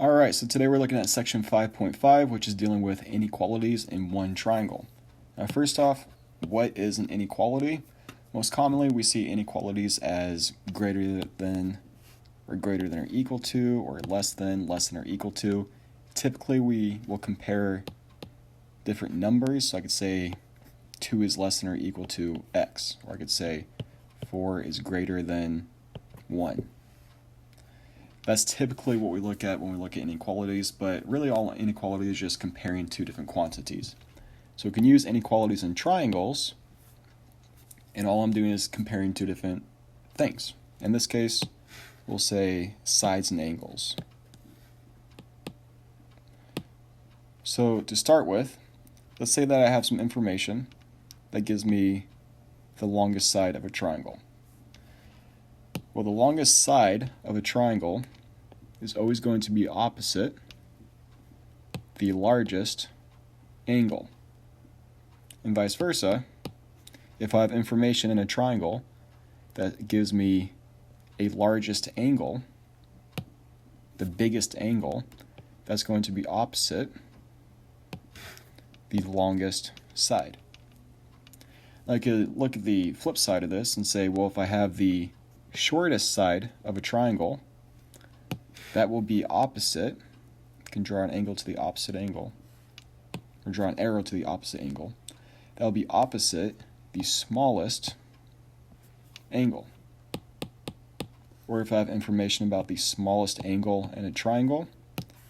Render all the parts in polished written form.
Alright, so today we're looking at section 5.5, which is dealing with inequalities in one triangle. Now first off, what is an inequality? Most commonly we see inequalities as greater than or equal to, or less than or equal to. Typically we will compare different numbers, so I could say 2 is less than or equal to x, or I could say 4 is greater than 1. That's typically what we look at when we look at inequalities, but really all inequality is just comparing two different quantities. So we can use inequalities in triangles, and all I'm doing is comparing two different things. In this case, we'll say sides and angles. So to start with, let's say that I have some information that gives me the longest side of a triangle. Well, the longest side of a triangle is always going to be opposite the largest angle. And vice versa, if I have information in a triangle that gives me a largest angle, the biggest angle, that's going to be opposite the longest side. I could look at the flip side of this and say, well, if I have the shortest side of a triangle, that will be opposite. You can draw an angle to the opposite angle, or draw an arrow to the opposite angle. That will be opposite the smallest angle. Or if I have information about the smallest angle in a triangle,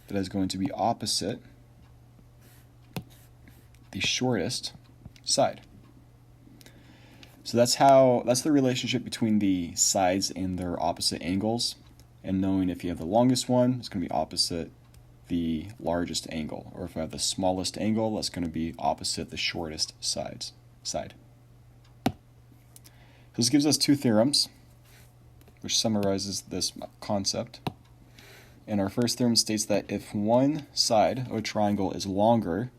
that is going to be opposite the shortest side. So that's the relationship between the sides and their opposite angles, and knowing if you have the longest one, it's going to be opposite the largest angle, or if I have the smallest angle, that's going to be opposite the shortest side. So this gives us two theorems, which summarizes this concept. And our first theorem states that if one side of a triangle is longer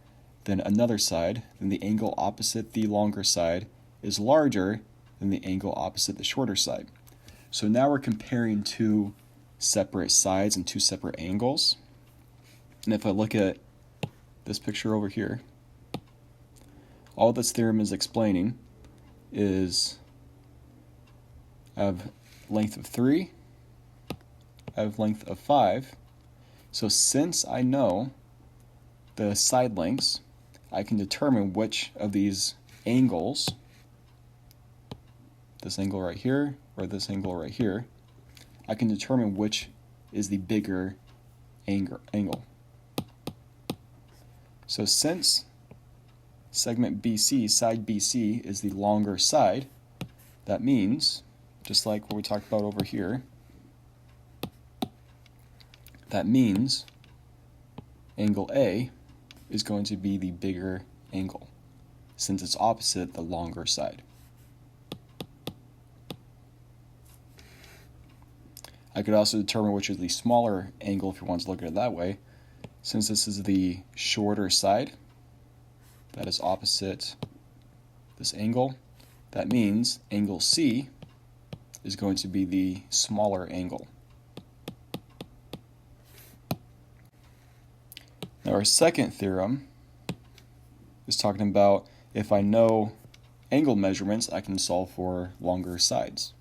than another side, then the angle opposite the longer side is larger than the angle opposite the shorter side. So now we're comparing two separate sides and two separate angles. And if I look at this picture over here, all this theorem is explaining is I have length of 3, I have length of 5. So since I know the side lengths, I can determine which of these angles, this angle right here or this angle right here, I can determine which is the bigger angle. So since segment BC, side BC, is the longer side, that means, just like what we talked about over here, that means angle A is going to be the bigger angle, since it's opposite the longer side. I could also determine which is the smaller angle if you want to look at it that way. Since this is the shorter side that is opposite this angle, that means angle C is going to be the smaller angle. Now our second theorem is talking about if I know angle measurements, I can solve for longer sides.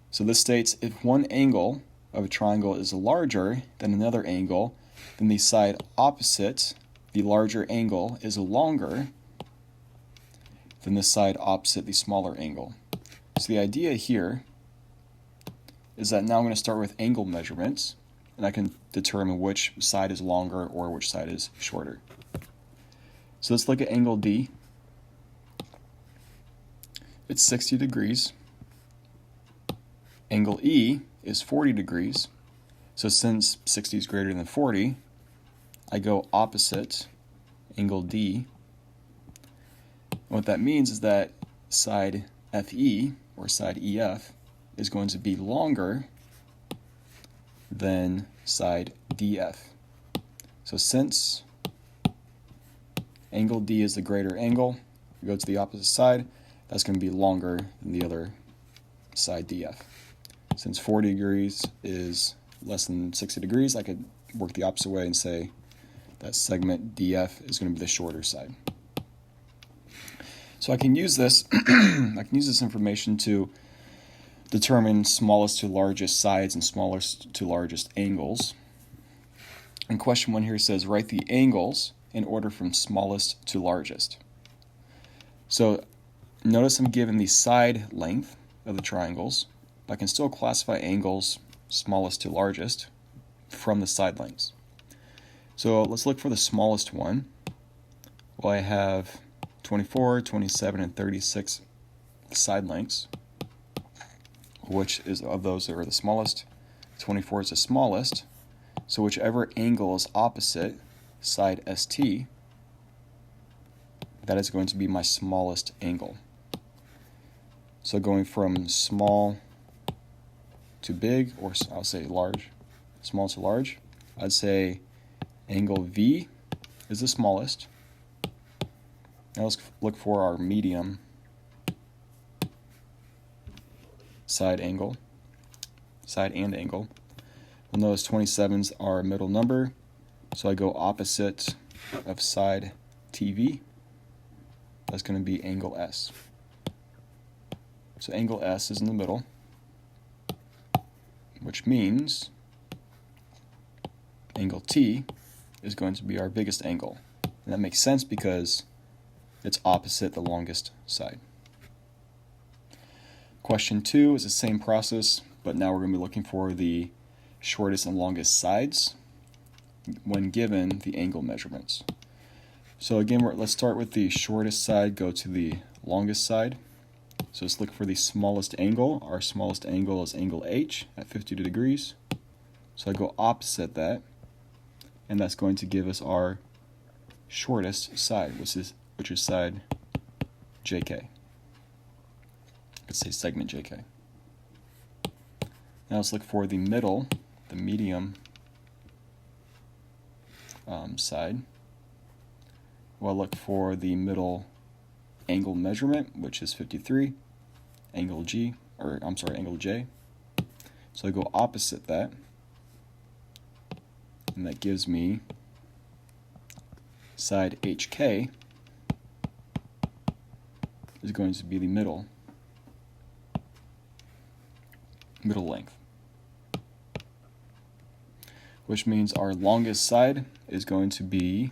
So this states if one angle of a triangle is larger than another angle, then the side opposite the larger angle is longer than the side opposite the smaller angle. So the idea here is that now I'm going to start with angle measurements, and I can determine which side is longer or which side is shorter. So let's look at angle D. It's 60 degrees. Angle E is 40 degrees. So since 60 is greater than 40, I go opposite angle D. And what that means is that side FE, or side EF, is going to be longer than side DF. So since angle D is the greater angle, we go to the opposite side, that's going to be longer than the other side DF. Since 40 degrees is less than 60 degrees, I could work the opposite way and say that segment DF is going to be the shorter side. So I can use this information to determine smallest to largest sides and smallest to largest angles. And question 1 here says, write the angles in order from smallest to largest. So notice I'm given the side length of the triangles, but I can still classify angles smallest to largest from the side lengths. So let's look for the smallest one. Well, I have 24, 27, and 36 side lengths. Which is of those that are the smallest? 24 is the smallest. So whichever angle is opposite side ST, that is going to be my smallest angle. So going from small to big, or I'll say large, small to large, I'd say angle V is the smallest. Now let's look for our medium side and angle. We'll notice 27s are a middle number, so I go opposite of side TV. That's going to be angle S. So angle S is in the middle, which means angle T is going to be our biggest angle. And that makes sense because it's opposite the longest side. Question 2 is the same process, but now we're going to be looking for the shortest and longest sides when given the angle measurements. So again, let's start with the shortest side, go to the longest side. So let's look for the smallest angle. Our smallest angle is angle H at 52 degrees. So I go opposite that, and that's going to give us our shortest side, which is side JK. Let's say segment JK. Now let's look for the middle, the medium side. We'll look for the middle angle measurement, which is 53, angle J. So I go opposite that, and that gives me side HK is going to be the middle length, which means our longest side is going to be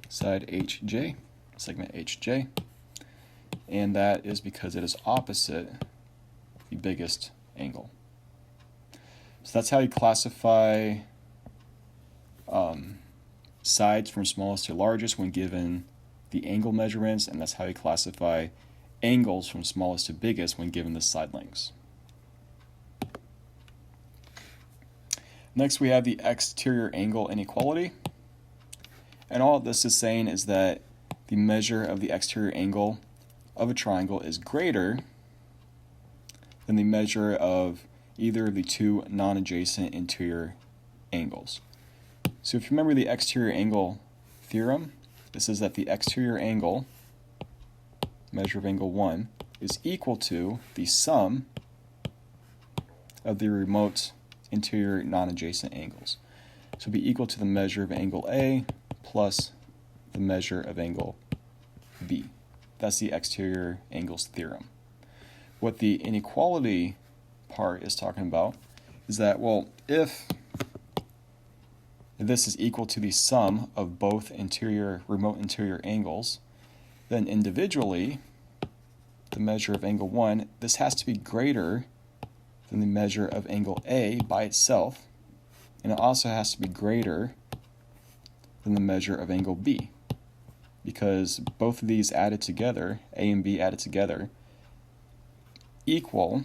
side HJ, segment HJ, and that is because it is opposite the biggest angle. So that's how you classify sides from smallest to largest when given the angle measurements, and that's how you classify angles from smallest to biggest when given the side lengths. Next we have the exterior angle inequality. And all this is saying is that the measure of the exterior angle of a triangle is greater than the measure of either of the two non-adjacent interior angles. So if you remember the exterior angle theorem, it says that the exterior angle, measure of angle 1, is equal to the sum of the remote interior non-adjacent angles. So it'll be equal to the measure of angle A plus the measure of angle B. That's the exterior angles theorem. What the inequality part is talking about is that, well, if this is equal to the sum of both remote interior angles, then individually, the measure of angle 1, this has to be greater than the measure of angle A by itself, and it also has to be greater than the measure of angle B, because both of these added together, A and B added together, equal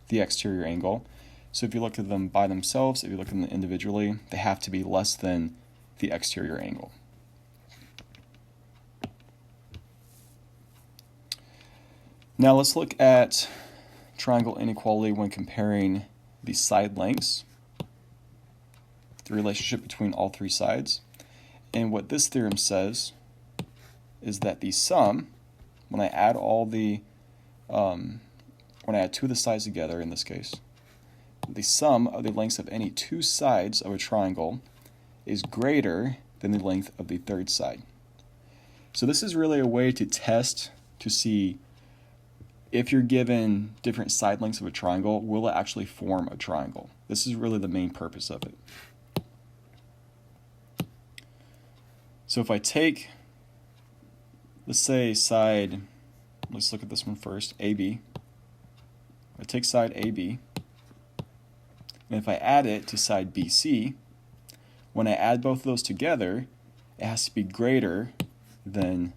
the exterior angle. So if you look at them by themselves, if you look at them individually, they have to be less than the exterior angle. Now let's look at triangle inequality when comparing the side lengths, the relationship between all three sides. And what this theorem says is that the sum, when I add all the when when I add two of the sides together in this case, the sum of the lengths of any two sides of a triangle is greater than the length of the third side. So this is really a way to test to see if you're given different side lengths of a triangle, will it actually form a triangle? This is really the main purpose of it. So if I take, let's say side, let's look at this one first, AB. I take side AB, and if I add it to side BC, when I add both of those together, it has to be greater than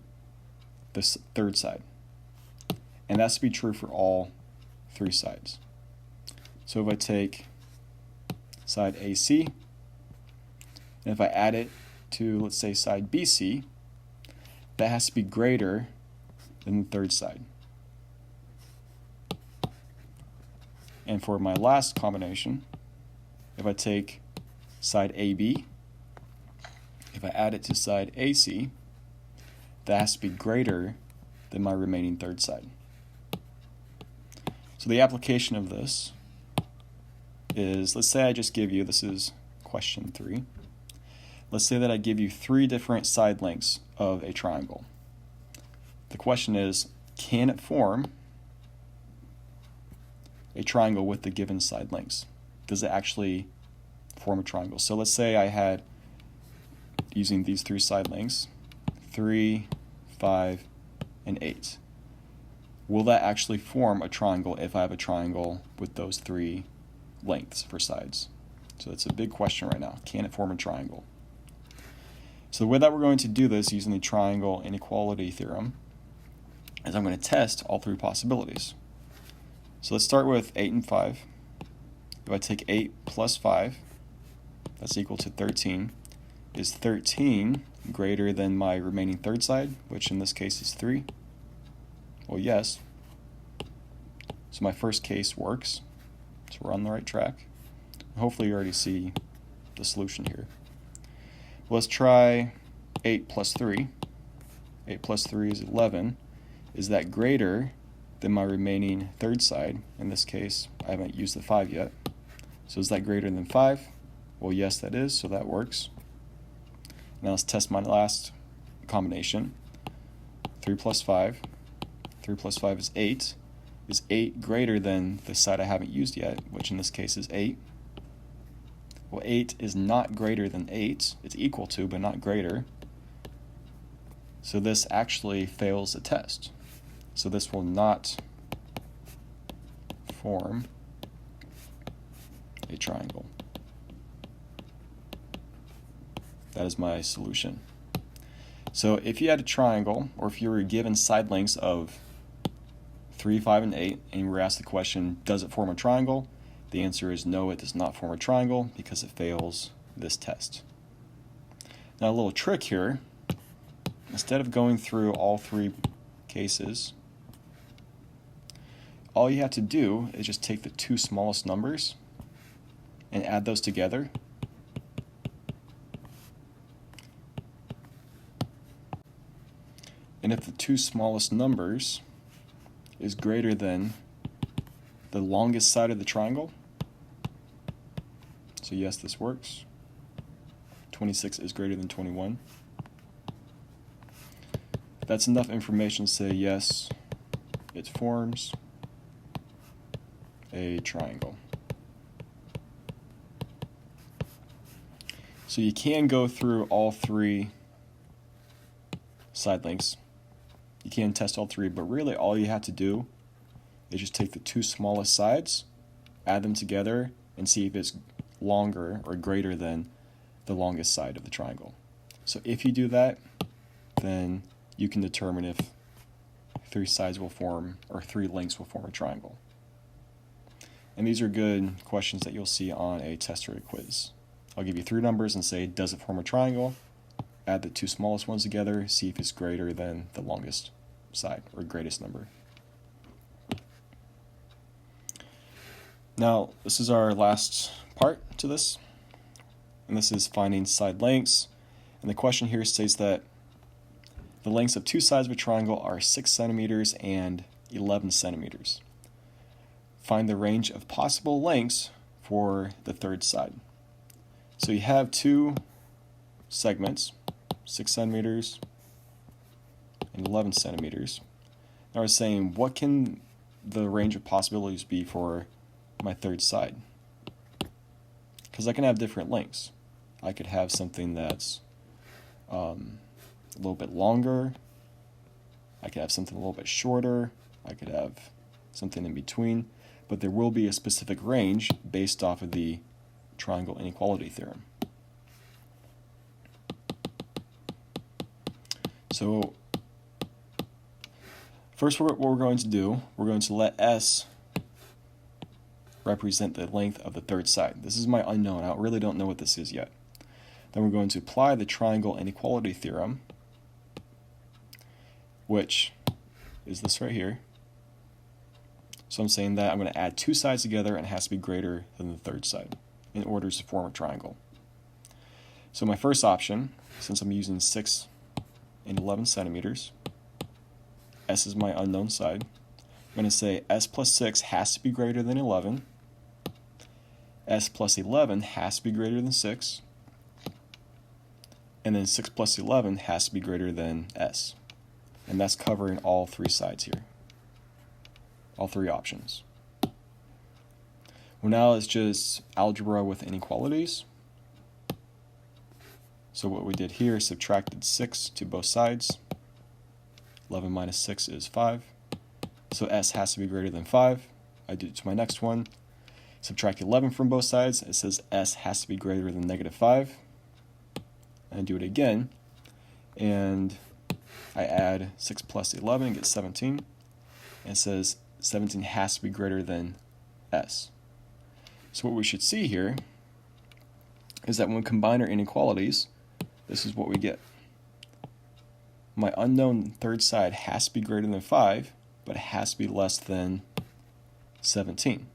this third side. And that's to be true for all three sides. So if I take side AC, and if I add it to, let's say, side BC, that has to be greater than the third side. And for my last combination, if I take side AB, if I add it to side AC, that has to be greater than my remaining third side. So the application of this is, let's say I just give you, this is question 3, let's say that I give you 3 different side lengths of a triangle. The question is, can it form a triangle with the given side lengths? Does it actually form a triangle? So let's say I had, using these 3 side lengths, 3, 5, and 8. Will that actually form a triangle if I have a triangle with those 3 lengths for sides? So that's a big question right now. Can it form a triangle? So the way that we're going to do this using the triangle inequality theorem is I'm going to test all 3 possibilities. So let's start with 8 and 5. If I take 8 plus 5, that's equal to 13. Is 13 greater than my remaining third side, which in this case is 3? Well, yes. So my first case works. So we're on the right track. Hopefully you already see the solution here. Well, let's try 8 plus 3. 8 plus 3 is 11. Is that greater than my remaining third side? In this case, I haven't used the 5 yet. So is that greater than 5? Well, yes, that is, so that works. Now let's test my last combination. 3 plus 5. 3 plus 5 is 8. Is 8 greater than the side I haven't used yet, which in this case is 8? Well, 8 is not greater than 8. It's equal to, but not greater. So this actually fails the test. So this will not form a triangle. That is my solution. So if you had a triangle, or if you were given side lengths of 3, 5, and 8, and you were asked the question, does it form a triangle? The answer is no, it does not form a triangle because it fails this test. Now a little trick here, instead of going through all 3 cases, all you have to do is just take the 2 smallest numbers and add those together. And if the 2 smallest numbers is greater than the longest side of the triangle, so yes, this works. 26 is greater than 21. That's enough information to say yes, it forms a triangle. So you can go through all 3 side lengths. You can test all 3, but really all you have to do is just take the 2 smallest sides, add them together, and see if it's longer or greater than the longest side of the triangle. So if you do that, then you can determine if 3 sides will form, or 3 lengths will form a triangle. And these are good questions that you'll see on a test or a quiz. I'll give you 3 numbers and say, does it form a triangle? Add the 2 smallest ones together, see if it's greater than the longest side, or greatest number. Now, this is our last part to this, and this is finding side lengths. And the question here states that the lengths of 2 sides of a triangle are 6 centimeters and 11 centimeters. find the range of possible lengths for the third side. So you have two segments, 6 centimeters and 11 centimeters. Now we're saying, what can the range of possibilities be for my third side? Because I can have different lengths. I could have something that's a little bit longer. I could have something a little bit shorter. I could have something in between. But there will be a specific range based off of the triangle inequality theorem. So first, what we're going to do, we're going to let S represent the length of the third side. This is my unknown. I really don't know what this is yet. Then we're going to apply the triangle inequality theorem, which is this right here. So I'm saying that I'm going to add two sides together and it has to be greater than the third side in order to form a triangle. So my first option, since I'm using 6 and 11 centimeters, S is my unknown side. I'm going to say S plus 6 has to be greater than 11. S plus 11 has to be greater than 6. And then 6 plus 11 has to be greater than S. And that's covering all three sides here. All three options. Well, now it's just algebra with inequalities. So what we did here is subtracted 6 to both sides. 11 minus 6 is 5. So S has to be greater than 5. I do it to my next one. Subtract 11 from both sides. It says S has to be greater than negative 5. And I do it again. And I add 6 plus 11 and get 17. And it says 17 has to be greater than S. So what we should see here is that when we combine our inequalities, this is what we get. My unknown third side has to be greater than 5, but it has to be less than 17.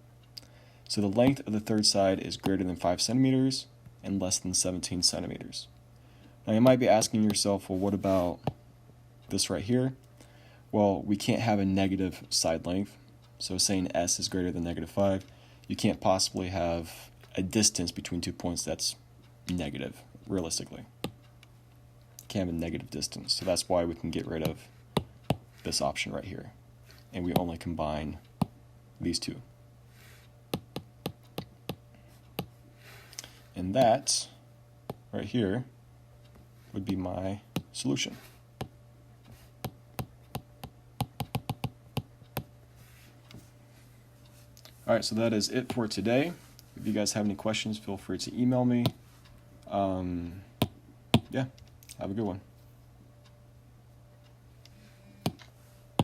So the length of the third side is greater than 5 centimeters and less than 17 centimeters. Now you might be asking yourself, well, what about this right here? Well, we can't have a negative side length. So saying S is greater than negative 5, you can't possibly have a distance between 2 points that's negative, realistically. You can't have a negative distance. So that's why we can get rid of this option right here. And we only combine these two. And that right here would be my solution. Alright, so that is it for today. If you guys have any questions, feel free to email me. Yeah, have a good one.